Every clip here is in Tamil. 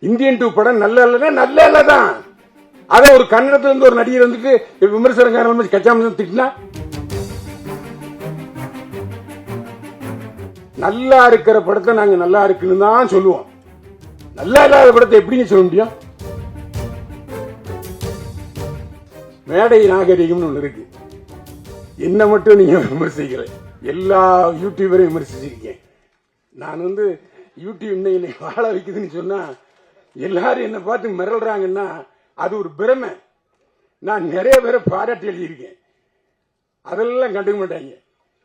இந்தியன் 2 படம் நல்ல இல்லைன்னா நல்ல இல்லதான். அதை ஒரு கன்னடத்துல இருந்து ஒரு நடிகர் வந்துட்டு விமர்சனக்காரன் கச்சாம திட்டினா நல்லா இருக்கிற படத்தை நாங்க நல்லா இருக்குன்னு தான் சொல்லுவோம். நல்லா இல்லாத படத்தை எப்படிங்க சொல்ல முடியும்? மேடை நாகரிகம்னு ஒண்ணு இருக்கு. என்ன மட்டும் நீங்க விமர்சிக்கல, எல்லா யூடியூபரையும் விமர்சிச்சிருக்கேன். நான் யூடியூப் என்னை வாழ வைக்குதுன்னு சொன்னா எல்லாரும் என்ன பார்த்து மிரள்றாங்கன்னா அது ஒரு பிரமை. நான் நிறைய பேரை பாராட்டி எழுதியிருக்கேன், அதெல்லாம் கண்டுக்க மாட்டாங்க.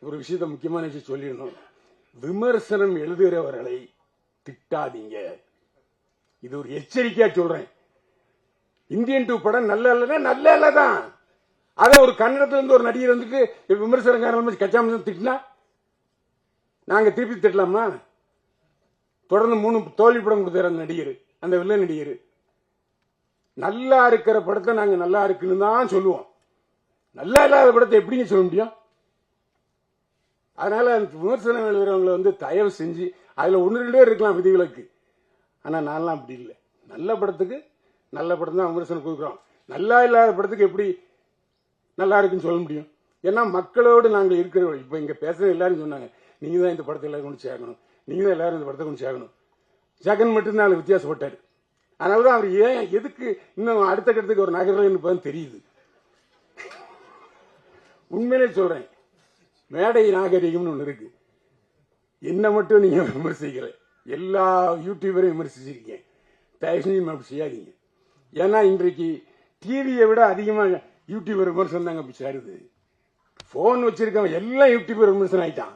ஒரு விஷயத்த முக்கியமான விஷயம் சொல்லிடணும், விமர்சனம் எழுதுகிறவர்களை திட்டாதீங்க. இது ஒரு எச்சரிக்கையா சொல்றேன். இந்தியன் 2 படம் நல்ல இல்லைன்னா நல்ல இல்லதான். அதை ஒரு கன்னடத்துல இருந்து ஒரு நடிகர் வந்துட்டு விமர்சனக்காரன் கச்சாம திட்டினா நாங்க திருப்பி திட்டலாமா? தொடர்ந்து 3 தோல்வி படம் கொடுத்தாரு அந்த நடிகர், அந்த வில்ல நடிகர். நல்லா இருக்கிற படத்தை நாங்க நல்லா இருக்குன்னு தான் சொல்லுவோம். நல்லா இல்லாத படத்தை எப்படிங்க சொல்ல முடியும்? அதனால விமர்சனம் எழுதுறவங்களை தயவு செஞ்சு அதுல 1-2 பேர் இருக்கலாம் விதிவிலக்கு. ஆனா நான்லாம் அப்படி இல்லை. நல்ல படத்துக்கு நல்ல படம் தான் விமர்சனம் கொடுக்குறோம். நல்லா இல்லாத படத்துக்கு எப்படி நல்லா இருக்குன்னு சொல்ல முடியும்? ஏன்னா மக்களோடு நாங்கள் இருக்கிறோம். இப்ப இங்க பேசுற எல்லாரும் சொன்னாங்க, நீங்க தான் இந்த படத்தை எல்லாரும் கொண்டு சேர்க்கணும், நீங்க தான் எல்லாரும் இந்த படத்தை கொண்டு சேர்க்கணும். ஜெகன் மட்டும்தான் அதுல வித்தியாசப்பட்டாரு. அதனாலதான் அவர் ஏன் எதுக்கு இன்னும் அடுத்த கட்டத்துக்கு ஒரு நகர்ன்னு தெரியுது. உண்மையிலே சொல்றேன், மேடை நாகரிகம்னு ஒண்ணு இருக்கு. என்ன மட்டும் நீங்க விமர்சிக்கல, எல்லா யூடியூபரையும் விமர்சிச்சிருக்கேன். தயவு செஞ்சு அப்படி செய்யாதீங்க. ஏன்னா இன்றைக்கு டிவியை விட அதிகமா யூடியூபர் விமர்சனம் தாங்க அப்படி சேருது. போன் வச்சிருக்கவன் எல்லாம் யூடியூபர் விமர்சனம் ஆயிட்டான்.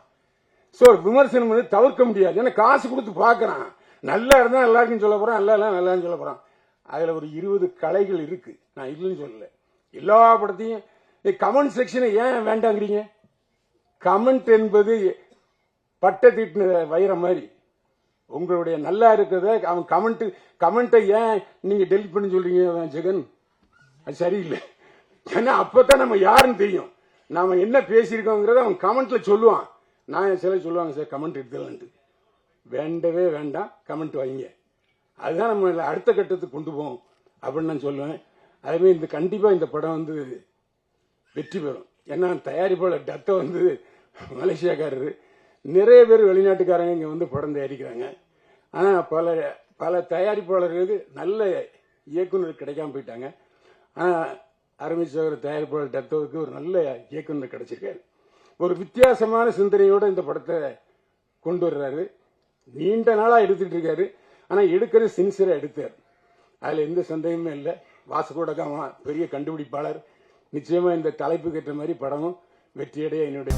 சோ விமர்சனம் தவிர்க்க முடியாது. ஏன்னா காசு கொடுத்து பாக்குறான். நல்லா இருந்தா நல்லா இருக்குன்னு சொல்ல போறான், நல்லா இல்ல நல்லா சொல்ல போறான். அதுல ஒரு 20 கலைகள் இருக்கு, நான் இல்லைன்னு சொல்லல. எல்லா படத்தையும் கமெண்ட் செக்ஷனை ஏன் வேண்டாங்கிறீங்க? கமெண்ட் என்பது பட்டை தீட்டின வைரம் மாதிரி. உங்களுடைய நல்லா இருக்கிறத அவன் கமெண்ட்டை ஏன் நீங்க டெலிட் பண்ணி சொல்றீங்க ஜெகன்? அது சரியில்லை. ஏன்னா அப்பதான் நம்ம யாருன்னு தெரியும், நாம என்ன பேசியிருக்கோங்கிறத அவன் கமெண்ட்ல சொல்லுவான். நான் சில சொல்லுவாங்க சார் கமெண்ட் எடுத்துலான்ட்டு. வேண்டவே வேண்டாம், கமெண்ட் வைங்க. அதுதான் நம்ம அடுத்த கட்டத்துக்கு கொண்டு போவோம் அப்படின்னு நான் சொல்லுவேன். அதே இந்த கண்டிப்பா இந்த படம் வெற்றி பெறும். ஏன்னா தயாரிப்பாளர் டத்தை மலேசியாக்காரரு, நிறைய பேர் வெளிநாட்டுக்காரங்க இங்க படம் தயாரிக்கிறாங்க. ஆனா பல தயாரிப்பாளர்களுக்கு நல்ல இயக்குனர் கிடைக்காம போயிட்டாங்க. ஆனா அரவிந்த் தயாரிப்பாளர் டத்தோவுக்கு ஒரு நல்ல இயக்குனர் கிடைச்சிருக்காரு. ஒரு வித்தியாசமான சிந்தனையோட இந்த படத்தை கொண்டு வர்றாரு. நீண்ட நாளா எடுத்துட்டு இருக்காரு. ஆனா எடுக்கிறது சின்சியரா எடுத்தார், அதுல எந்த சந்தேகமே இல்லை. வாசுகோட காமா பெரிய கண்டுபிடிப்பாளர். நிச்சயமா இந்த தலைப்புக்கு ஏற்ற மாதிரி படமும் வெற்றியடைய என்னுடைய